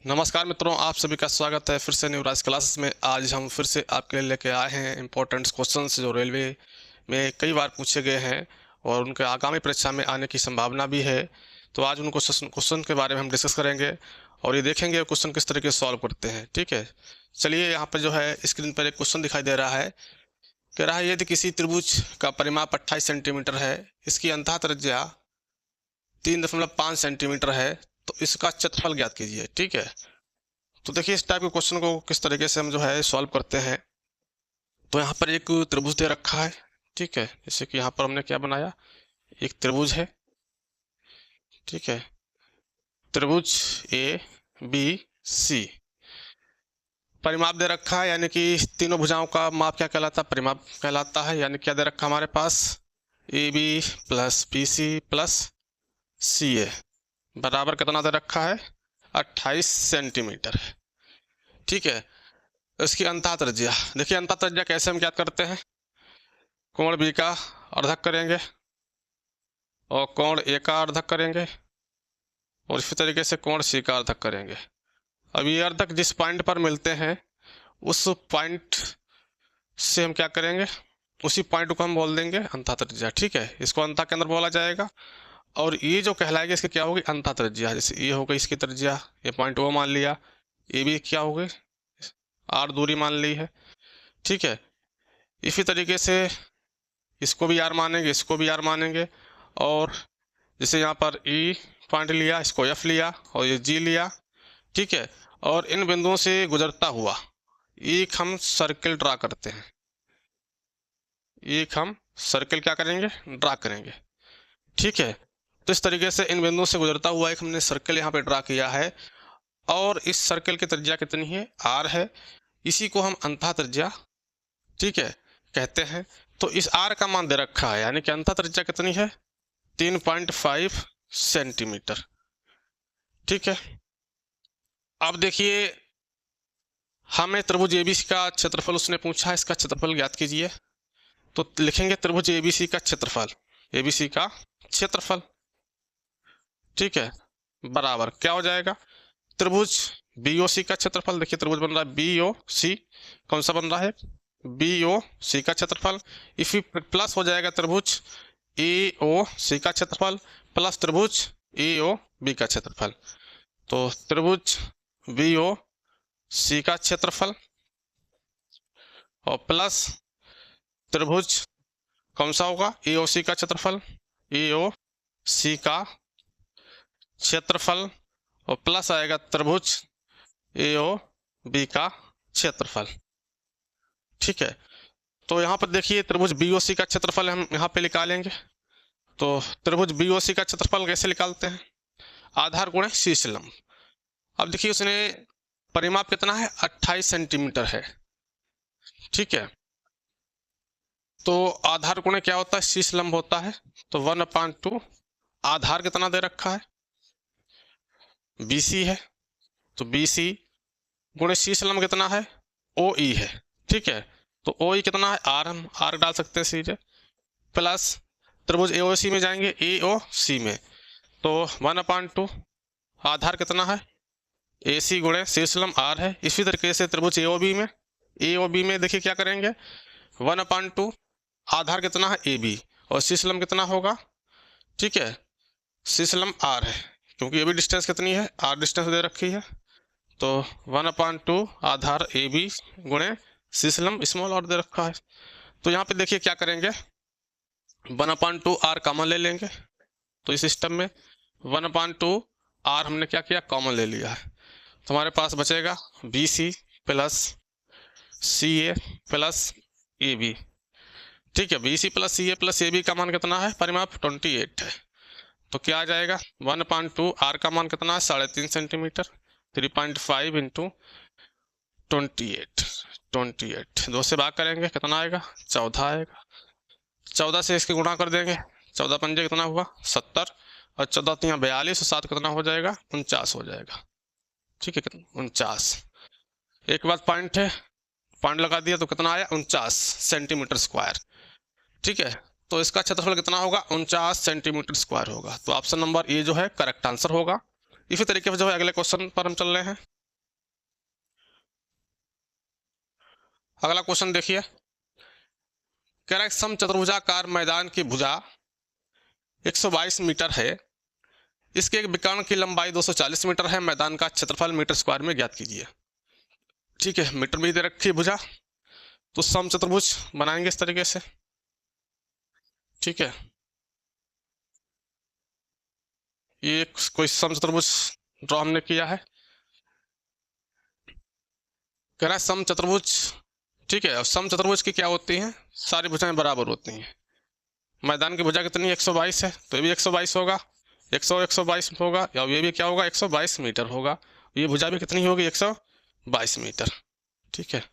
नमस्कार मित्रों, आप सभी का स्वागत है फिर से न्यूराज क्लासेस में। आज हम फिर से आपके लिए लेके आए हैं इम्पोर्टेंट क्वेश्चंस जो रेलवे में कई बार पूछे गए हैं और उनके आगामी परीक्षा में आने की संभावना भी है। तो आज उन क्वेश्चन के बारे में हम डिस्कस करेंगे और ये देखेंगे क्वेश्चन किस तरीके से सॉल्व करते हैं। ठीक है, चलिए यहाँ पर जो है स्क्रीन पर एक क्वेश्चन दिखाई दे रहा है। कह रहा है यदि किसी त्रिभुज का परिमाप 28 सेंटीमीटर है, इसकी अंतः त्रिज्या 3.5 सेंटीमीटर है, तो इसका क्षेत्रफल ज्ञात कीजिए। ठीक है, तो देखिए इस टाइप के क्वेश्चन को किस तरीके से हम जो है सॉल्व करते हैं। तो यहाँ पर एक त्रिभुज दे रखा है। ठीक है, जैसे कि यहाँ पर हमने क्या बनाया, एक त्रिभुज है। ठीक है, त्रिभुज ए बी सी, परिमाप दे रखा है, यानी कि तीनों भुजाओं का माप क्या कहलाता है, परिमाप कहलाता है। यानी क्या दे रखा हमारे पास, A B plus B C plus C A बराबर कितना दे रखा है, 28 सेंटीमीटर है। ठीक है, इसकी अंतः त्रिज्या देखिए, अंतः त्रिज्या कैसे हम ज्ञात करते हैं, कोण बी का अर्धक करेंगे और कोण ए का अर्धक करेंगे और इसी तरीके से कोण सी का अर्धक करेंगे। अब ये अर्धक जिस पॉइंट पर मिलते हैं उस पॉइंट से हम क्या करेंगे, उसी पॉइंट को हम बोल देंगे अंतः त्रिज्या। ठीक है, इसको अंतः के अंदर बोला जाएगा और ये जो कहलाएगी इसकी क्या होगी, अंतः त्रिज्या। जैसे ये हो गई इसकी त्रिज्या, ये पॉइंट वो मान लिया, ये भी क्या हो गई, आर दूरी मान ली है। ठीक है, इसी तरीके से इसको भी आर मानेंगे, इसको भी आर मानेंगे और जैसे यहाँ पर ई पॉइंट लिया, इसको एफ लिया और ये जी लिया। ठीक है, और इन बिंदुओं से गुजरता हुआ एक हम सर्किल ड्रा करते हैं, एक हम सर्किल क्या करेंगे, ड्रा करेंगे। ठीक है, तो इस तरीके से इन बिंदुओं से गुजरता हुआ एक हमने सर्किल यहाँ पे ड्रा किया है और इस सर्किल की त्रिज्या कितनी है, आर है। इसी को हम अंतः त्रिज्या, ठीक है, कहते हैं। तो इस आर का मान दे रखा है, यानी कि अंतः त्रिज्या कितनी है, 3.5 सेंटीमीटर। ठीक है, अब देखिए हमें त्रिभुज एबीसी का क्षेत्रफल उसने पूछा है, इसका क्षेत्रफल ज्ञात कीजिए। तो लिखेंगे त्रिभुज एबीसी का क्षेत्रफल, एबीसी का क्षेत्रफल। ठीक है, बराबर क्या हो जाएगा, त्रिभुज बीओसी का क्षेत्रफल। देखिए त्रिभुज बन रहा है बीओसी, कौन सा बन रहा है, बीओसी का क्षेत्रफल। इसी प्लस हो जाएगा त्रिभुज एओसी का क्षेत्रफल प्लस त्रिभुज एओबी का क्षेत्रफल। तो त्रिभुज बीओसी का क्षेत्रफल और प्लस त्रिभुज कौन सा होगा, एओसी का क्षेत्रफल, एओसी का क्षेत्रफल और प्लस आएगा त्रिभुज एओबी का क्षेत्रफल। ठीक है, तो यहाँ पर देखिए त्रिभुज बीओसी का क्षेत्रफल हम यहाँ पे निकालेंगे। तो त्रिभुज बीओसी का क्षेत्रफल कैसे निकालते हैं, आधार गुणे शीर्ष लंब। अब देखिए उसने परिमाप कितना है, 28 सेंटीमीटर है। ठीक है, तो आधार गुणे क्या होता है, शीर्ष लंब होता है। तो 1/2 आधार कितना दे रखा है, BC है, तो BC गुणे शीर्ष लंब कितना है, OE है। ठीक है, तो OE कितना है, R, हम R डाल सकते हैं सीधे, प्लस त्रिभुज AOC में जाएंगे, AOC में, तो 1/2 आधार कितना है, AC गुणे शीर्ष लंब R है। इसी तरीके से त्रिभुज AOB में देखिए क्या करेंगे, 1/2 आधार कितना है, AB और शीर्ष लंब कितना होगा। ठीक है, शीर्ष लंब R है, क्योंकि ये भी डिस्टेंस कितनी है, R डिस्टेंस दे रखी है। तो 1/2 आधार AB गुणे शीर्ष लंब स्मॉल r दे रखा है। तो यहाँ पे देखिए क्या करेंगे, 1/2 R कॉमन ले लेंगे। तो इस सिस्टम में 1/2 R हमने क्या किया, कॉमन ले लिया है। तो हमारे पास बचेगा BC plus CA plus AB। ठीक है, BC plus CA plus AB का मान कितना है, परिमाप 28 है। तो क्या आ जाएगा, 1/2 R का मान कितना है, 3.5 सेंटीमीटर, 3.5 इंटू 28 2 से भाग करेंगे, कितना आएगा, 14 आएगा। 14 से इसके गुणा कर देंगे, 14 पंजे कितना हुआ, 70 और 14 3 42 और 7 कितना हो जाएगा, 49 हो जाएगा। ठीक है, 49। एक बात पॉइंट है, पॉइंट लगा दिया तो कितना आया, 49 सेंटीमीटर स्क्वायर। ठीक है, तो इसका क्षेत्रफल कितना होगा, 49 सेंटीमीटर स्क्वायर होगा। तो ऑप्शन नंबर ए जो है करेक्ट आंसर होगा। इसी तरीके से जो है अगले क्वेश्चन पर हम चल रहे हैं। अगला क्वेश्चन देखिए, कह रहा है समचतुर्भुजाकार मैदान की भुजा 122 मीटर है, इसके एक विकर्ण की लंबाई 240 मीटर है, मैदान का क्षेत्रफल मीटर स्क्वायर में ज्ञात कीजिए। ठीक है, मीटर में दे रखी है भुजा, तो समचतुर्भुज बनाएंगे इस तरीके से। ठीक है, ये कोई समचतुर्भुज ड्रॉ हमने किया है। कह रहा है समचतुर्भुज, ठीक है, अब समचतुर्भुज की क्या होती हैं, सारी भुजाएं बराबर होती हैं। मैदान की भुजा कितनी 122 है, तो ये भी 122 होगा, 122 होगा, या ये भी क्या होगा 122 मीटर होगा। ये भुजा भी कितनी होगी 122 मीटर। ठीक है,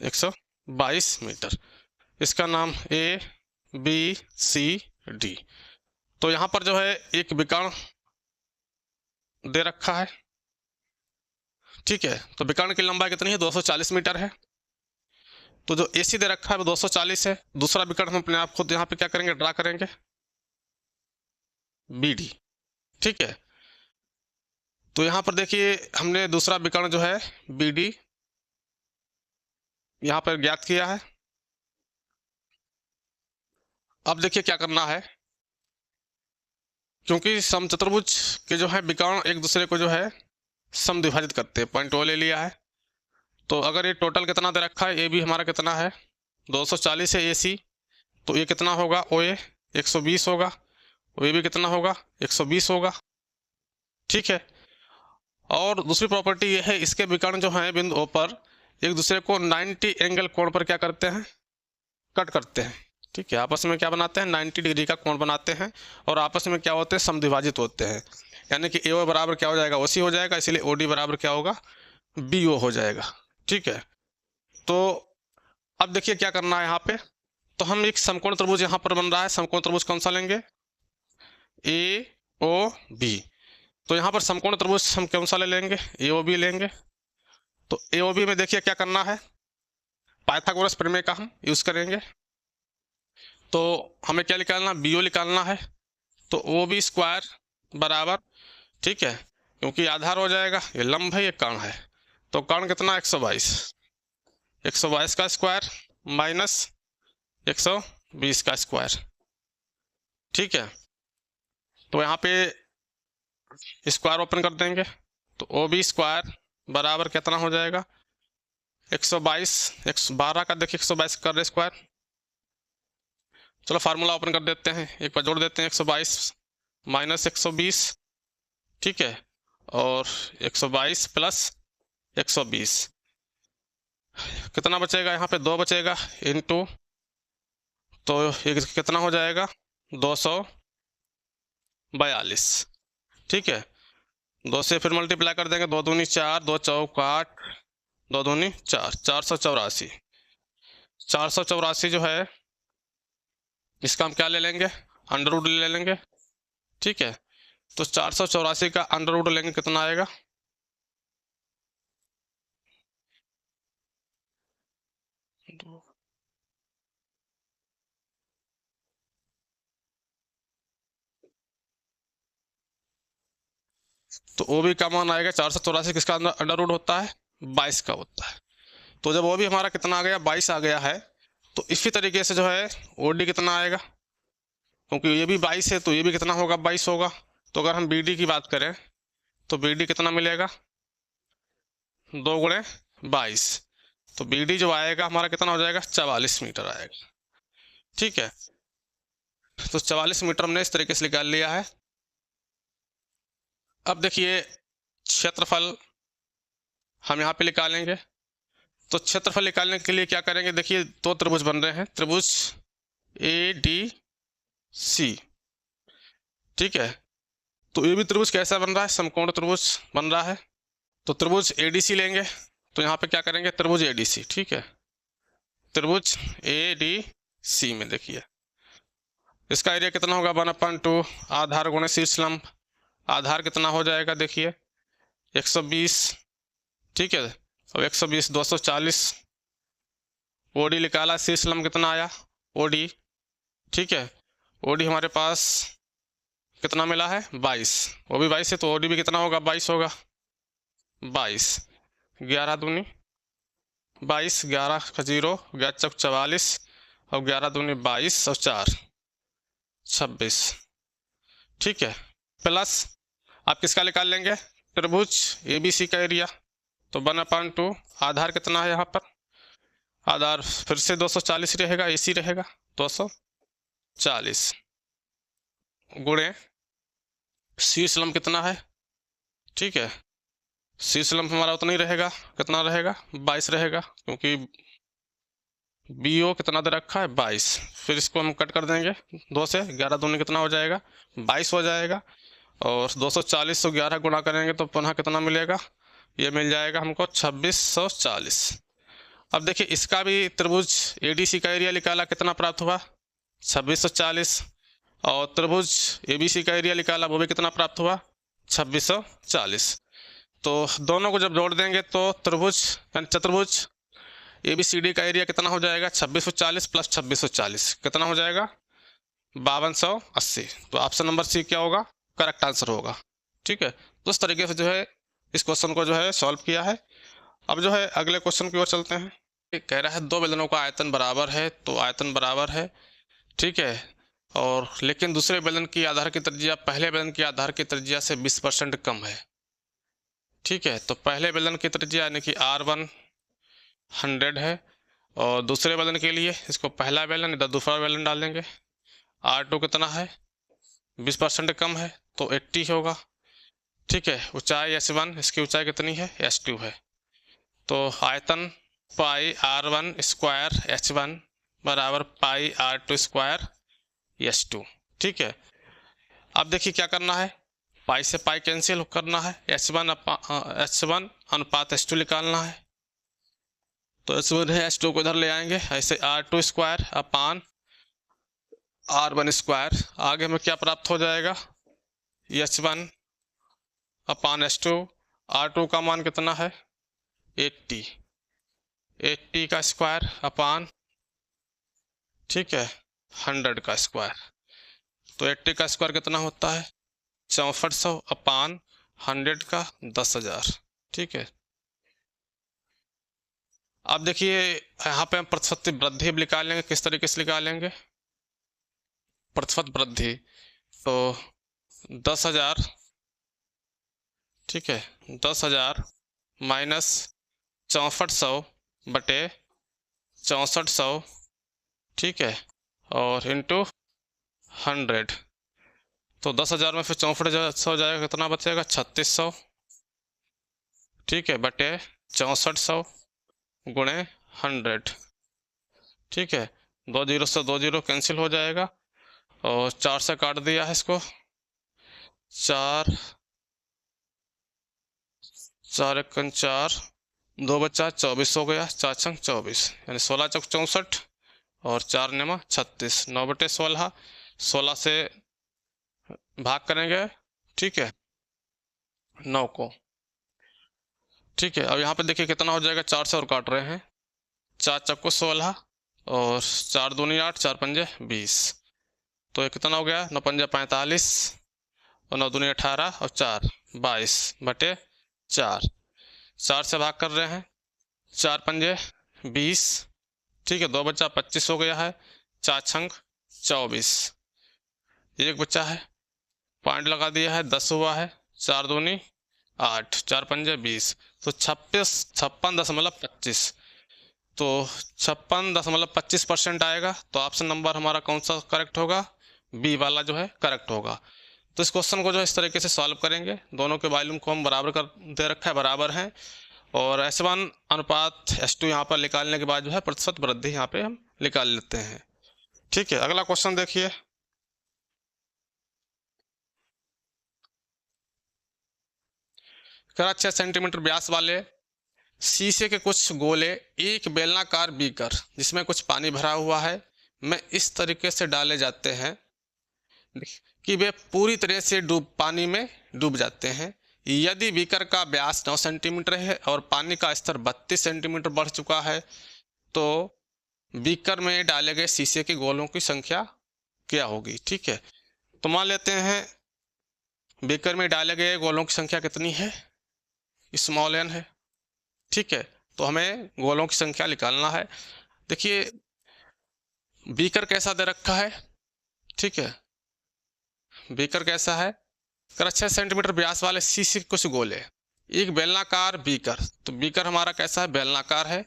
122 मीटर। इसका नाम ए बी सी डी। तो यहाँ पर जो है एक विकर्ण दे रखा है। ठीक है, तो विकर्ण की लंबाई कितनी है 240 मीटर है, तो जो एसी दे रखा है वो 240 है। दूसरा विकर्ण हम अपने आप खुद यहाँ पे क्या करेंगे, ड्रा करेंगे, बी डी। ठीक है, तो यहाँ पर देखिए हमने दूसरा विकर्ण जो है बी डी यहाँ पर ज्ञात किया है। अब देखिए क्या करना है, क्योंकि समचतुर्भुज के जो है विकर्ण एक दूसरे को जो है समद्विभाजित करते हैं, पॉइंट ओ ले लिया है। तो अगर ये टोटल कितना दे रखा है, ए भी हमारा कितना है 240 है ए सी, तो ये कितना होगा ओ ए 120 होगा, ओ ए भी कितना होगा 120 होगा। ठीक है, और दूसरी प्रॉपर्टी ये है, इसके विकर्ण जो है बिंदु ओ पर एक दूसरे को 90 एंगल कोण पर क्या करते हैं, कट करते हैं। ठीक है, आपस में क्या बनाते हैं 90 डिग्री का कोण बनाते हैं, और आपस में क्या होते हैं समद्विभाजित होते हैं, यानी कि ए ओ बराबर क्या हो जाएगा ओ सी हो जाएगा, इसलिए ओ डी बराबर क्या होगा बी ओ हो जाएगा। ठीक है, तो अब देखिए क्या करना है यहाँ पे, तो हम एक समकोण त्रिभुज यहाँ पर बन रहा है, समकोण त्रिभुज कौन सा लेंगे, ए ओ बी। तो यहाँ पर समकोण त्रिभुज हम कौन सा ले लेंगे, ए ओ बी लेंगे। तो ए ओ बी में देखिए क्या करना है, पाइथागोरस प्रमेय का हम यूज करेंगे। तो हमें क्या निकालना, बी ओ निकालना है, तो ओ बी स्क्वायर बराबर, ठीक है, क्योंकि आधार हो जाएगा, ये लंब है ये कर्ण है, तो कर्ण कितना 122 का स्क्वायर माइनस 120 का स्क्वायर। ठीक है, तो यहाँ पे स्क्वायर ओपन कर देंगे, तो ओ बी स्क्वायर बराबर कितना हो जाएगा 122, 112 का देखिए 122 कर रहे स्क्वायर। चलो फार्मूला ओपन कर देते हैं, एक बार जोड़ देते हैं 122 माइनस 120, ठीक है, और 122 प्लस 120 कितना बचेगा, यहाँ पे 2 बचेगा इनटू, तो ये कितना हो जाएगा 242। ठीक है, 2 से फिर मल्टीप्लाई कर देंगे, 2 दूनी 4, 2 चौक 8, 2 दूनी 4, 484। 484 जो है इसका हम क्या ले लेंगे, अंडर रूट ले लेंगे। ठीक है, तो 484 का अंडर रूट लेंगे, कितना आएगा तो ओ भी का मान आएगा 484, किसका अंडर रूट होता है 22 का होता है। तो जब वो भी हमारा कितना आ गया 22 आ गया है, तो इसी तरीके से जो है ओ डी कितना आएगा, क्योंकि ये भी 22 है तो ये भी कितना होगा 22 होगा। तो अगर हम बी डी की बात करें तो बी डी कितना मिलेगा 2 गुणे 22, तो बी डी जो आएगा हमारा कितना हो जाएगा 44 मीटर आएगा। ठीक है, तो 44 मीटर हमने इस तरीके से निकाल लिया है। अब देखिए क्षेत्रफल हम यहाँ पे निकालेंगे, तो क्षेत्रफल निकालने के लिए क्या करेंगे, देखिए 2 त्रिभुज बन रहे हैं, त्रिभुज ए डी सी। ठीक है, तो ये भी त्रिभुज कैसा बन रहा है, समकोण त्रिभुज बन रहा है, तो त्रिभुज ए डी सी लेंगे। तो यहाँ पे क्या करेंगे त्रिभुज ए डी सी, ठीक है, त्रिभुज ए डी सी में देखिए इसका एरिया कितना होगा 1/2 आधार गुणे शीर्ष लंब, आधार कितना हो जाएगा देखिए 120। ठीक है, अब 120 240, ओडी निकाला, शीर्ष लंब कितना आया ओडी। ठीक है, ओडी हमारे पास कितना मिला है 22, वो भी 22 है, तो ओडी भी कितना होगा 22 होगा, 22 11 दूनी 22, 11 का 0, 11 चौक 44 और 11 दूनी 22 और 4 26। ठीक है, प्लस आप किसका निकाल लेंगे, त्रिभुज ABC का एरिया। तो 1/2 आधार कितना है यहाँ पर, आधार फिर से 240 रहेगा, AC रहेगा 240 गुणे शीर्ष लंब कितना है। ठीक है, शीर्ष लंब हमारा उतना ही रहेगा, कितना रहेगा 22 रहेगा, क्योंकि BO कितना दे रखा है 22। फिर इसको हम कट कर देंगे 2 से, 11 दूनी कितना हो जाएगा 22 हो जाएगा, और 240 से 11 गुणा करेंगे तो पुनः कितना मिलेगा, ये मिल जाएगा हमको 2640। अब देखिए इसका भी त्रिभुज ADC का एरिया निकाला, कितना प्राप्त हुआ 2640, और त्रिभुज ABC का एरिया निकाला, वो भी कितना प्राप्त हुआ 2640। तो दोनों को जब जोड़ देंगे तो त्रिभुज यानी चतुर्भुज ABCD का एरिया कितना हो जाएगा 2640 प्लस 2640 कितना हो जाएगा 5280। तो ऑप्शन नंबर C क्या होगा, करेक्ट आंसर होगा। ठीक है, तो इस तरीके से जो है इस क्वेश्चन को जो है सॉल्व किया है। अब जो है अगले क्वेश्चन की ओर चलते हैं। कह रहा है दो बेलनों का आयतन बराबर है, तो आयतन बराबर है। ठीक है, और लेकिन दूसरे बेलन की आधार की त्रिज्या पहले बेलन की आधार की त्रिज्या से 20% कम है। ठीक है, तो पहले बेलन की त्रिज्या यानी कि R1 100 है, और दूसरे बेलन के लिए इसको पहला बेलन इधर दूसरा बेलन डाल देंगे, R2 कितना है 20% कम है तो 80 होगा। ठीक है, ऊंचाई H1, इसकी ऊंचाई कितनी है H2 है। तो आयतन पाई R1 स्क्वायर H1 बराबर पाई R2 स्क्वायर H2। ठीक है, अब देखिए क्या करना है, पाई से पाई कैंसिल करना है, H1 अनुपात H2 निकालना है। तो H1 है H2 को इधर ले आएंगे, ऐसे R2 square upon R1 square, आगे में क्या प्राप्त हो जाएगा H1 अपान H2, R2 का मान कितना है 80, 80 का स्क्वायर अपान, ठीक है 100 का स्क्वायर। तो 80 का स्क्वायर कितना होता है 6400 अपान 100 का 10,000। ठीक है, अब देखिए यहाँ पे हम प्रतिशत वृद्धि निकालेंगे, किस तरीके से निकालेंगे प्रतिशत वृद्धि। तो 10,000, ठीक है 10,000 माइनस 6400 बटे 6400, ठीक है, और इंटू 100। तो 10,000 में फिर 6400 जाएगा, कितना बचेगा 3600, ठीक है, बटे 6400 गुणे 100। ठीक है, 2 जीरो से 2 जीरो कैंसिल हो जाएगा, और 4 से काट दिया है इसको, 4 4 एकन 4, 2 बचा 24 हो गया, 4 छंग 24 यानी 16 चौक 64 और 4 नेमा 36, 9 बटे 16, 16 से भाग करेंगे, ठीक है 9 को। ठीक है, अब यहाँ पे देखिए कितना हो जाएगा, 4 से और काट रहे हैं, 4 चक्को 16 और 4 दूनी 8, 4 पंजे 20। तो ये कितना हो गया 9 पंजे 45 और 9 दूनी 18 और 4 22 बटे 4, 4 से भाग कर रहे हैं, 4 पंजे 20, ठीक है 2 बच्चा 25 हो गया है, 4 छंग 24, एक बच्चा है पॉइंट लगा दिया है 10 हुआ है, 4 दूनी 8, 4 पंजे 20, तो 56.25। तो 56.25% आएगा। तो ऑप्शन नंबर हमारा कौन सा करेक्ट होगा, बी वाला जो है करेक्ट होगा। तो इस क्वेश्चन को जो है इस तरीके से सॉल्व करेंगे, दोनों के वॉल्यूम को हम बराबर कर दे रखा है, बराबर हैं, और H1 अनुपात H2 यहाँ पर निकालने के बाद जो है प्रतिशत वृद्धि यहाँ पे हम निकाल लेते हैं। ठीक है, अगला क्वेश्चन देखिए, करा 6 सेंटीमीटर व्यास वाले शीशे के कुछ गोले एक बेलनाकार बीकर जिसमें कुछ पानी भरा हुआ है में इस तरीके से डाले जाते हैं कि वे पूरी तरह से पानी में डूब जाते हैं। यदि बीकर का व्यास 9 सेंटीमीटर है और पानी का स्तर 32 सेंटीमीटर बढ़ चुका है, तो बीकर में डाले गए शीशे के गोलों की संख्या क्या होगी। ठीक है, तो मान लेते हैं बीकर में डाले गए गोलों की संख्या कितनी है, स्मॉल n है। ठीक है, तो हमें गोलों की संख्या निकालना है। देखिए बीकर कैसा दे रखा है, ठीक है, बीकर कैसा है, कर 6 सेंटीमीटर व्यास वाले शीशे के कुछ गोले, एक बेलनाकार बीकर। तो बीकर हमारा कैसा है, बेलनाकार है,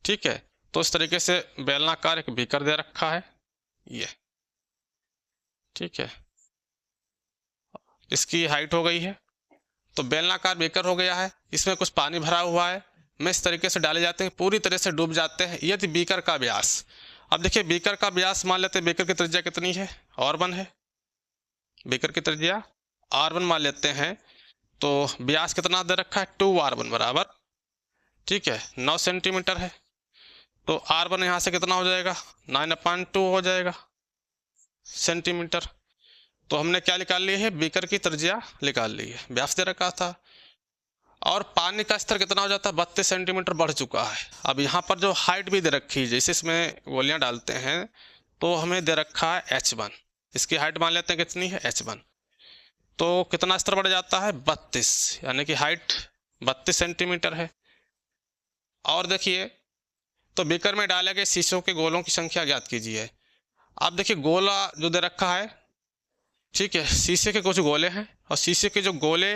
ठीक है। तो इस तरीके से बेलनाकार एक बीकर दे रखा है ये, ठीक है, इसकी हाइट हो गई है। तो बेलनाकार बीकर हो गया है, इसमें कुछ पानी भरा हुआ है, में इस तरीके से डाले जाते हैं, पूरी तरह से डूब जाते हैं। यदि बीकर का व्यास, अब देखिए बीकर का व्यास मान लेते हैं, बीकर की त्रिज्या कितनी है, R1 है, बीकर की त्रिज्या R1 मान लेते हैं। तो व्यास कितना दे रखा है, 2R1 बराबर, ठीक है, 9 सेंटीमीटर है। तो R1 यहाँ से कितना हो जाएगा, 9/2 हो जाएगा सेंटीमीटर। तो हमने क्या निकाल ली है, बीकर की त्रिज्या निकाल ली है, व्यास दे रखा था। और पानी का स्तर कितना हो जाता है, 32 सेंटीमीटर बढ़ चुका है। अब यहाँ पर जो हाइट भी दे रखी है, जैसे इसमें गोलियां डालते हैं तो हमें दे रखा है H1, इसकी हाइट मान लेते हैं कितनी है, H1। तो कितना स्तर बढ़ जाता है, 32, यानी कि हाइट 32 सेंटीमीटर है। और देखिए तो बीकर में डाले गए शीशों के गोलों की संख्या ज्ञात कीजिए। आप देखिए गोला जो दे रखा है, ठीक है, शीशे के कुछ गोले हैं और शीशे के जो गोले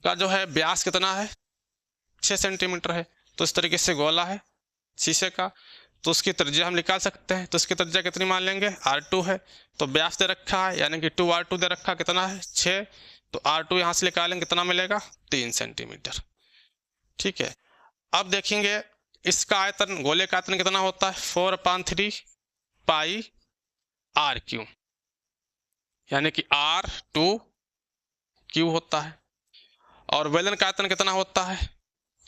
का जो है व्यास कितना है, 6 सेंटीमीटर है। तो इस तरीके से गोला है शीशे का, तो उसकी त्रिज्या हम निकाल सकते हैं। तो इसकी त्रिज्या कितनी मान लेंगे, R2 है। तो व्यास दे रखा है, यानी कि 2R2 दे रखा, कितना है, 6। तो R2 यहाँ से निकालेंगे, कितना मिलेगा, 3 सेंटीमीटर, ठीक है। अब देखेंगे इसका आयतन, गोले का आयतन कितना होता है, 4/3 पाई R3, यानी कि R2 होता है। और बेलन का आयतन कितना होता है,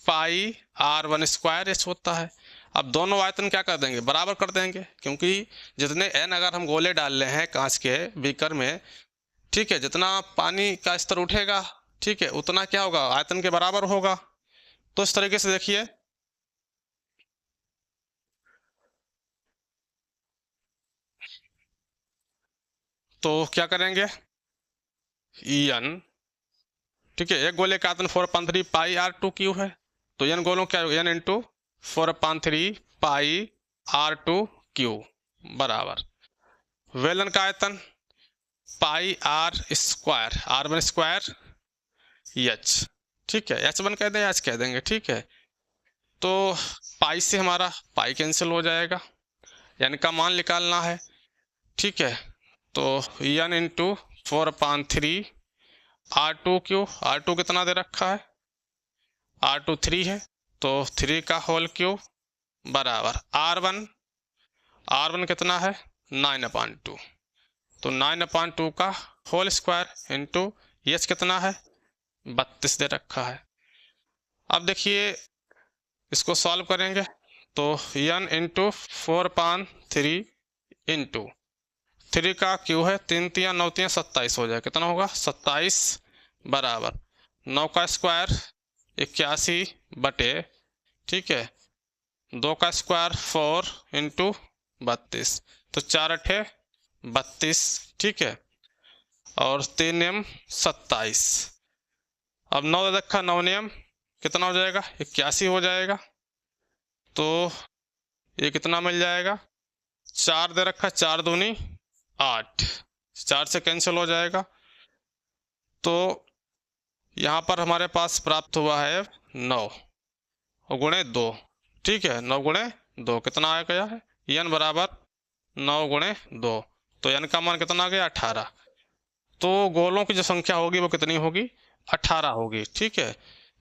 पाई R1² होता है। अब दोनों आयतन क्या कर देंगे, बराबर कर देंगे, क्योंकि जितने n अगर हम गोले डाल रहे हैं कांच के बीकर में, ठीक है, जितना पानी का स्तर उठेगा, ठीक है, उतना क्या होगा, आयतन के बराबर होगा। तो इस तरीके से देखिए तो क्या करेंगे, n, ठीक है, एक गोले का आयतन 4/3 पाई R2 है। तो n गोलों क्या होगा, n इंटू 4/3 पाई R2 बराबर वेलन का आयतन पाई R1², H, ठीक है, H1 कह दें, H कह देंगे, ठीक है। तो पाई से हमारा पाई कैंसिल हो जाएगा, यानी का मान निकालना है, ठीक है। तो n इंटू 4/3 R2 कितना दे रखा है, R2 3 है, तो 3 का होल क्यूब बराबर R1 कितना है, 9/2। तो 9/2 का होल स्क्वायर इंटू H कितना है, 32 दे रखा है। अब देखिए इसको सॉल्व करेंगे, तो n इंटू 4/3 इंटू 3 का क्यू है, 3 3 9 3 27 हो जाए, कितना होगा, 27 बराबर 9 का स्क्वायर 81 बटे, ठीक है, 2 का स्क्वायर 4 इंटू 32, तो 4×8 32, ठीक है, और 3 27। अब 9 दे रखा, 9 नियम कितना हो जाएगा, 81 हो जाएगा। तो ये कितना मिल जाएगा, 4 दे रखा, 4 दूनी 8, 4 से कैंसिल हो जाएगा। तो यहाँ पर हमारे पास प्राप्त हुआ है 9 गुणे 2, ठीक है, 9 गुणे 2 कितना आ गया है, n बराबर 9 गुणे 2। तो n का मान कितना आ गया, 18। तो गोलों की जो संख्या होगी वो कितनी होगी, 18 होगी, ठीक है।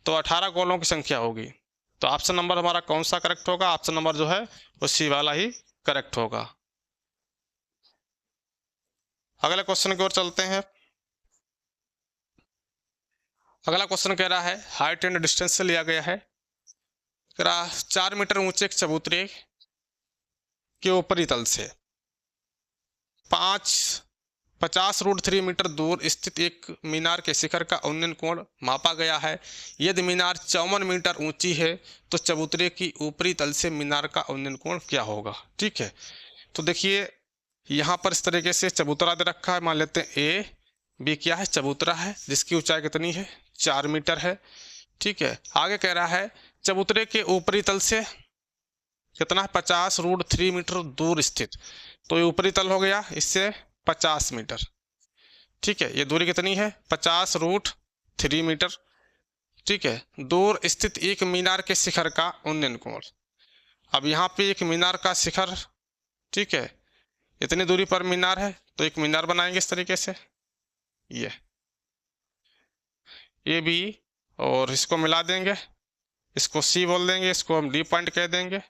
तो 18 गोलों की संख्या होगी। तो ऑप्शन नंबर हमारा कौन सा करेक्ट होगा, ऑप्शन नंबर जो है वो सी वाला ही करेक्ट होगा। अगले क्वेश्चन की ओर चलते हैं। अगला क्वेश्चन कह रहा है हाइट एंड डिस्टेंस से लिया गया है, कह रहा 4 मीटर ऊंचे एक चबूतरे के ऊपरी तल से 50√3 मीटर दूर स्थित एक मीनार के शिखर का उन्नयन कोण मापा गया है। यदि मीनार 54 मीटर ऊंची है तो चबूतरे की ऊपरी तल से मीनार का उन्नयन कोण क्या होगा, ठीक है। तो देखिए यहाँ पर इस तरीके से चबूतरा दे रखा है, मान लेते हैं ए बी क्या है, चबूतरा है, जिसकी ऊंचाई कितनी है, 4 मीटर है, ठीक है। आगे कह रहा है चबूतरे के ऊपरी तल से कितना है 50√3 मीटर दूर स्थित। तो ये ऊपरी तल हो गया, इससे 50 मीटर। ठीक है, ये दूरी कितनी है 50√3 मीटर। ठीक है, दूर स्थित एक मीनार के शिखर का उन्नयन कोण। अब यहाँ पे एक मीनार का शिखर, ठीक है, इतनी दूरी पर मीनार है, तो एक मीनार बनाएंगे इस तरीके से, ये बी, और इसको मिला देंगे, इसको सी बोल देंगे, इसको हम डी पॉइंट कह देंगे।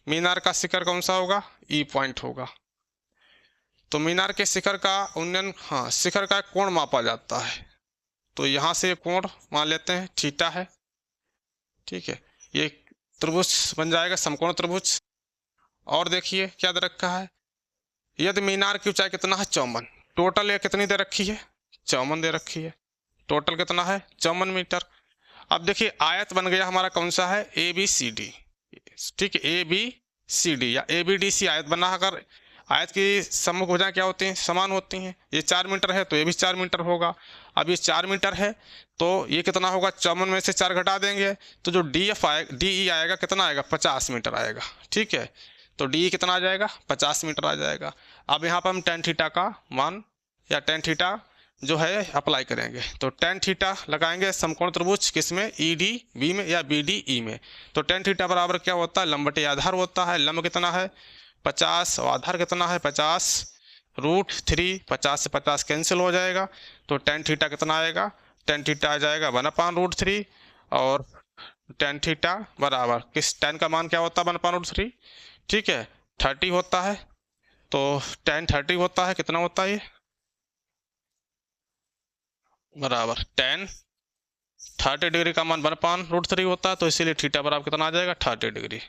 मीनार का शिखर कौन सा होगा, ई पॉइंट होगा। तो मीनार के शिखर का उन्नयन, हाँ, शिखर का कोण मापा जाता है, तो यहाँ से कोण मान लेते हैं थीटा है। ठीक है, ये त्रिभुज बन जाएगा, समकोण त्रिभुज। और देखिए क्या दे रखा है, यदि मीनार की ऊंचाई कितना है 54, टोटल ये कितनी दे रखी है 54 दे रखी है, टोटल कितना है 54 मीटर। अब देखिए आयत बन गया हमारा कौन सा है, ए बी सी डी। ठीक है, ए बी सी डी या ए बी डी सी आयत बना। अगर आयत की सम्मुख भुजाएं क्या होती हैं, समान होती हैं। ये 4 मीटर है तो ये भी 4 मीटर होगा। अब ये 4 मीटर है तो ये कितना होगा, 54 में से 4 घटा देंगे तो जो डी एफ आएगा, डी ई आएगा, कितना आएगा 50 मीटर आएगा। ठीक है, तो डी कितना आ जाएगा 50 मीटर आ जाएगा। अब यहाँ पर हम टेन थीटा का मान या टेन थीटा जो है अप्लाई करेंगे, तो टेन थीटा लगाएंगे समकोण त्रिभुज किसमें, ई डी बी में या बी डी ई में। तो टेन थीटा बराबर क्या होता है, लंबटे आधार होता है। लंब कितना है 50 और आधार कितना है 50√3, 50 से 50 कैंसिल हो जाएगा, तो टेन थीटा कितना आएगा, टेन थीटा आ जाएगा 1/√3। और टेन थीटा बराबर किस, टेन का मान क्या होता है 1/√3, ठीक है 30 होता है। तो टेन 30 होता है, कितना होता है ये, बराबर टेन 30 डिग्री का मान 1/√3 होता है, तो इसीलिए थीटा बराबर कितना आ जाएगा 30 डिग्री।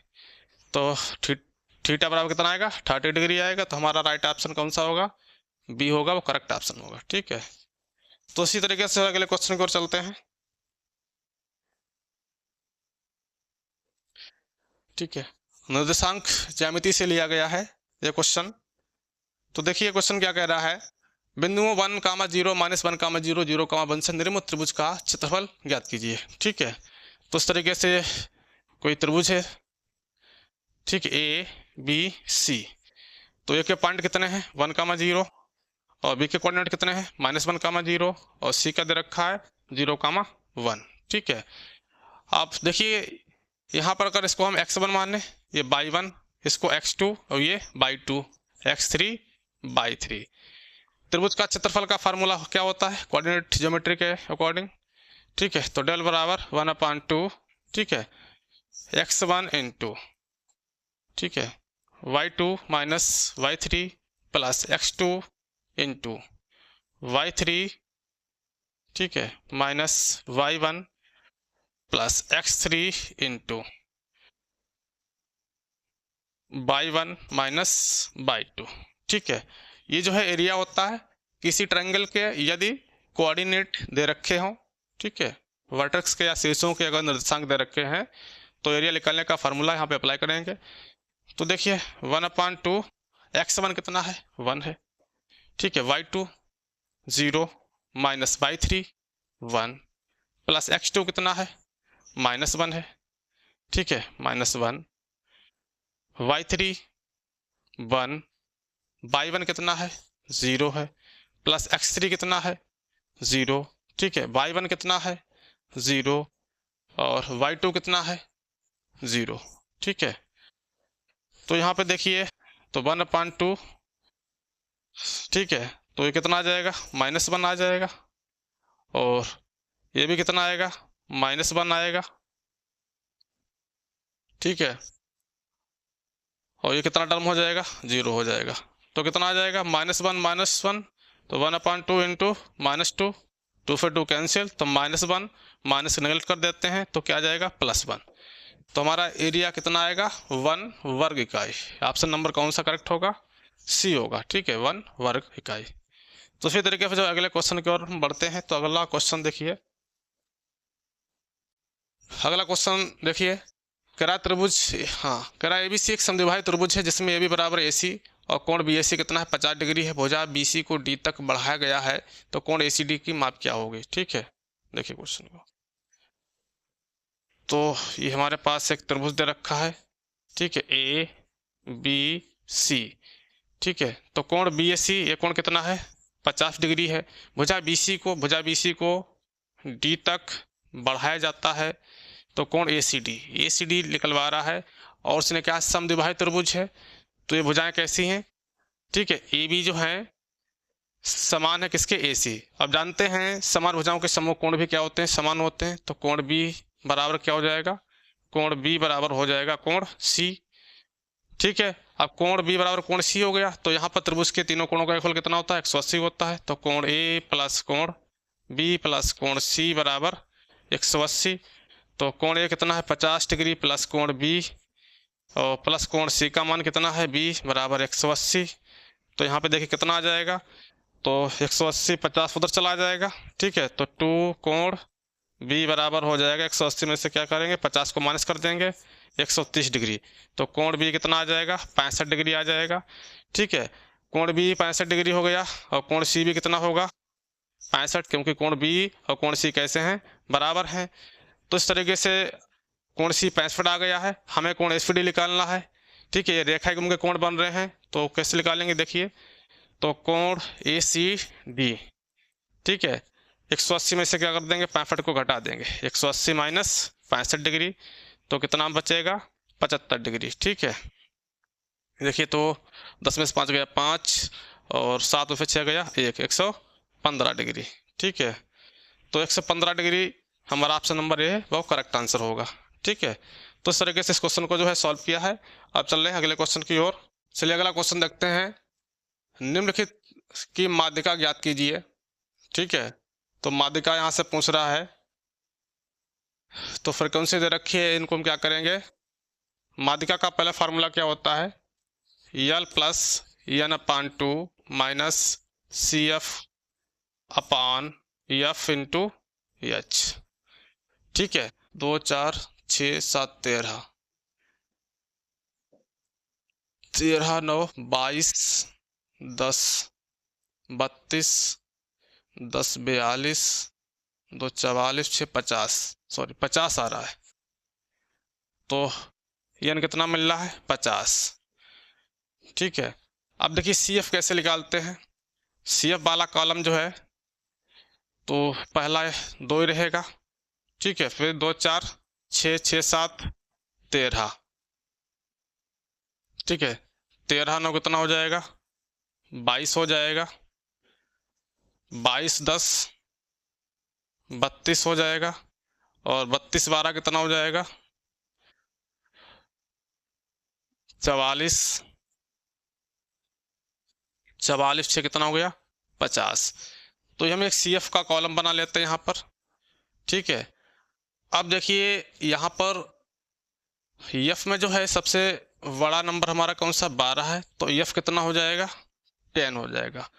तो थीटा बराबर कितना आएगा 30 डिग्री आएगा। तो हमारा राइट ऑप्शन कौन सा होगा, बी होगा, वो करेक्ट ऑप्शन होगा। ठीक है, तो इसी तरीके से अगले क्वेश्चन की ओर चलते हैं। ठीक है, निर्देशांक ज्यामिति से लिया गया है ये क्वेश्चन। तो देखिए क्वेश्चन क्या कह रहा है, बिंदुओं 1, 0, -1, 0, 0, 1 से निर्मित त्रिभुज का क्षेत्रफल ज्ञात कीजिए। ठीक है, तो इस तरीके से कोई त्रिभुज है, ठीक है, ए बी सी। तो ए के पॉइंट कितने हैं 1, 0, और बी के कोऑर्डिनेट कितने हैं -1, 0, और सी का दे रखा है 0, 1। ठीक है, आप देखिए यहाँ पर अगर इसको हम x1 मान लें, ये y1, इसको x2 और ये y2, x3 y3। त्रिभुज का क्षेत्रफल का फार्मूला क्या होता है, कोऑर्डिनेट ज्योमेट्री के अकॉर्डिंग। ठीक है, तो डेल बराबर 1/2, ठीक है, x1 इंटू, ठीक है, y2 minus y3 plus x2 into y3, ठीक है, minus y1 plus x3 into y1 minus y2। ठीक है, ये जो है एरिया होता है किसी ट्रायंगल के, यदि कोऑर्डिनेट दे रखे हों, ठीक है, वर्टेक्स के या शीर्षों के अगर निर्देशांक दे रखे हैं, तो एरिया निकालने का फार्मूला यहाँ पे अप्लाई करेंगे। तो देखिए 1/2, x1 कितना है 1 है, ठीक है, y2 0 minus y3 1 plus x2 कितना है -1 है, ठीक है, -1, y3 1, y1 कितना है 0 है, प्लस x3 कितना है 0, ठीक है, y1 कितना है 0 और y2 कितना है 0। ठीक है, तो यहाँ पे देखिए तो 1/2, ठीक है, तो ये कितना आ जाएगा -1 आ जाएगा, और ये भी कितना आएगा -1 आएगा। ठीक है, और ये कितना टर्म हो जाएगा 0 हो जाएगा, तो कितना आ जाएगा -1, तो 1/2 इंटू -2, 2 से 2 कैंसिल, तो -1 माइनस नेगलेक्ट कर देते हैं, तो क्या आ जाएगा +1। तो हमारा एरिया कितना आएगा 1 वर्ग इकाई। ऑप्शन नंबर कौन सा करेक्ट होगा, सी होगा। ठीक है, 1 वर्ग इकाई। तो इसी तरीके से जो अगले क्वेश्चन की ओर बढ़ते हैं, तो अगला क्वेश्चन देखिए, अगला क्वेश्चन देखिए, करा त्रिभुज, हाँ, करा एबीसी एक समद्विबाही त्रिभुज है जिसमें ए बी बराबर ए सी और कोण बी ए सी कितना है 50 डिग्री है। भुजा बी सी को डी तक बढ़ाया गया है, तो कोण ए सी डी की माप क्या होगी। ठीक है, देखिए क्वेश्चन को, तो ये हमारे पास एक त्रिभुज दे रखा है, ठीक है, ए बी सी, ठीक है। तो कोण बी ए सी, ये कोण कितना है, 50 डिग्री है। भुजा बी सी को डी तक बढ़ाया जाता है, तो कोण ए सी डी निकलवा रहा है, और उसने क्या, समद्विबाही त्रिभुज है। तो ये भुजाएं कैसी हैं, ठीक है, ए बी जो है समान है किसके, ए सी। अब जानते हैं समान भुजाओं के समूह कोण भी क्या होते हैं, समान होते हैं। तो कोण बी बराबर क्या हो जाएगा, कोण बी बराबर हो जाएगा कोण सी, ठीक है। अब कोण बी बराबर कोण सी हो गया, तो यहाँ पर त्रिभुज के तीनों कोणों का योगफल कितना होता है, 180 होता है। तो कोण ए प्लस कोण बी प्लस कोण सी बराबर 180। तो कोण ए कितना है, 50 डिग्री, प्लस कोण बी और प्लस कोण सी का मान कितना है, बी बराबर 180। तो यहाँ पे देखिए कितना आ जाएगा, तो 180 50 उधर चला जाएगा, ठीक है। तो 2 कोण बी बराबर हो जाएगा 180 में से क्या करेंगे, 50 को माइनस कर देंगे, 130 डिग्री। तो कोण बी कितना आ जाएगा, 65 डिग्री आ जाएगा, ठीक है। कोण बी 65 डिग्री हो गया, और कोण सी भी कितना होगा, 65, क्योंकि कोण बी और कोण सी कैसे हैं, बराबर हैं। तो इस तरीके से कोण सी 65 आ गया है। हमें कोण एस डी निकालना है, ठीक है। ये रेखा के कोण बन रहे हैं, तो कैसे निकालेंगे, देखिए। तो कोण ए सी डी, ठीक है, 180 में से क्या कर देंगे, 65 को घटा देंगे, 180 माइनस 65 डिग्री, तो कितना बचेगा, 75 डिग्री, ठीक है। देखिए तो 10 में से 5 गया 5, और 7 में से 6 गया 1, 115 डिग्री, ठीक है। तो 115 डिग्री हमारा ऑप्शन नंबर ए है, वो करेक्ट आंसर होगा, ठीक है। तो इस तरीके से इस क्वेश्चन को जो है सॉल्व किया है। अब चल रहे हैं अगले क्वेश्चन की ओर। चलिए अगला क्वेश्चन देखते हैं। निम्नलिखित की माध्यिका ज्ञात कीजिए, ठीक है। तो माध्यिका यहाँ से पूछ रहा है, तो फ्रीक्वेंसी दे रखी है, इनको हम क्या करेंगे, माध्यिका का पहला फार्मूला क्या होता है, यल प्लस एन अपान 2 minus C F upon F into H, ठीक है। 2 4 6 7 13 13 9 22 10 32 10 42 2 44 6 50, सॉरी 50 आ रहा है। तो एन कितना मिल रहा है, 50, ठीक है। अब देखिए सी एफ कैसे निकालते हैं। सी एफ वाला कॉलम जो है, तो पहला 2 ही रहेगा, ठीक है। फिर 2 4 6 6 7 13, ठीक है। 13 9 कितना हो जाएगा, 22 हो जाएगा, 22 10 32 हो जाएगा, और 32 12 कितना हो जाएगा, 44 44 6 कितना हो गया, 50। तो हम एक सी एफ का कॉलम बना लेते हैं यहाँ पर, ठीक है। अब देखिए यहाँ पर एफ में जो है सबसे बड़ा नंबर हमारा कौन सा, 12 है। तो एफ कितना हो जाएगा, 10 हो जाएगा,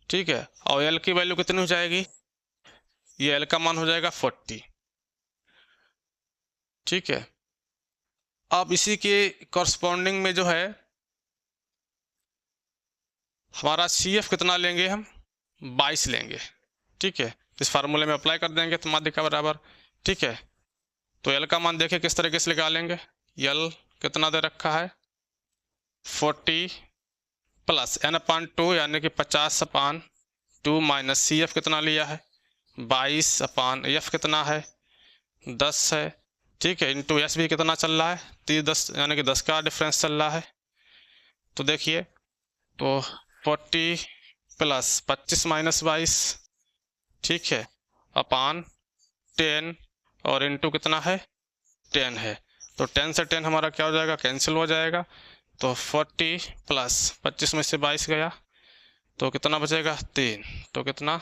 ठीक है। और एल की वैल्यू कितनी हो जाएगी, ये एल का मान हो जाएगा 40, ठीक है। अब इसी के कॉरस्पॉन्डिंग में जो है हमारा सी एफ कितना लेंगे हम, 22 लेंगे, ठीक है। इस फार्मूले में अप्लाई कर देंगे तो माध्यिका बराबर, ठीक है। तो एल का मान देखिए किस तरीके से निकालेंगे, एल कितना दे रखा है, 40 प्लस एन अपान 2 यानी कि 50 अपान 2 माइनस सी एफ कितना लिया है, 22 अपान एफ कितना है, 10 है, ठीक है। इंटू एस भी कितना चल रहा है, 30 10 यानी कि 10 का डिफरेंस चल रहा है। तो देखिए तो 40 प्लस 25 माइनस 22, ठीक है, अपान 10 और इंटू कितना है, 10 है। तो 10 से 10 हमारा क्या हो जाएगा, कैंसिल हो जाएगा। तो 40 प्लस 25 में से 22 गया, तो कितना बचेगा, 3, तो कितना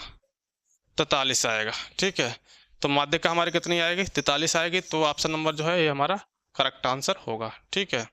43 आएगा, ठीक है। तो माध्यिका हमारी कितनी आएगी, 43 आएगी। तो ऑप्शन नंबर जो है ये हमारा करेक्ट आंसर होगा, ठीक है।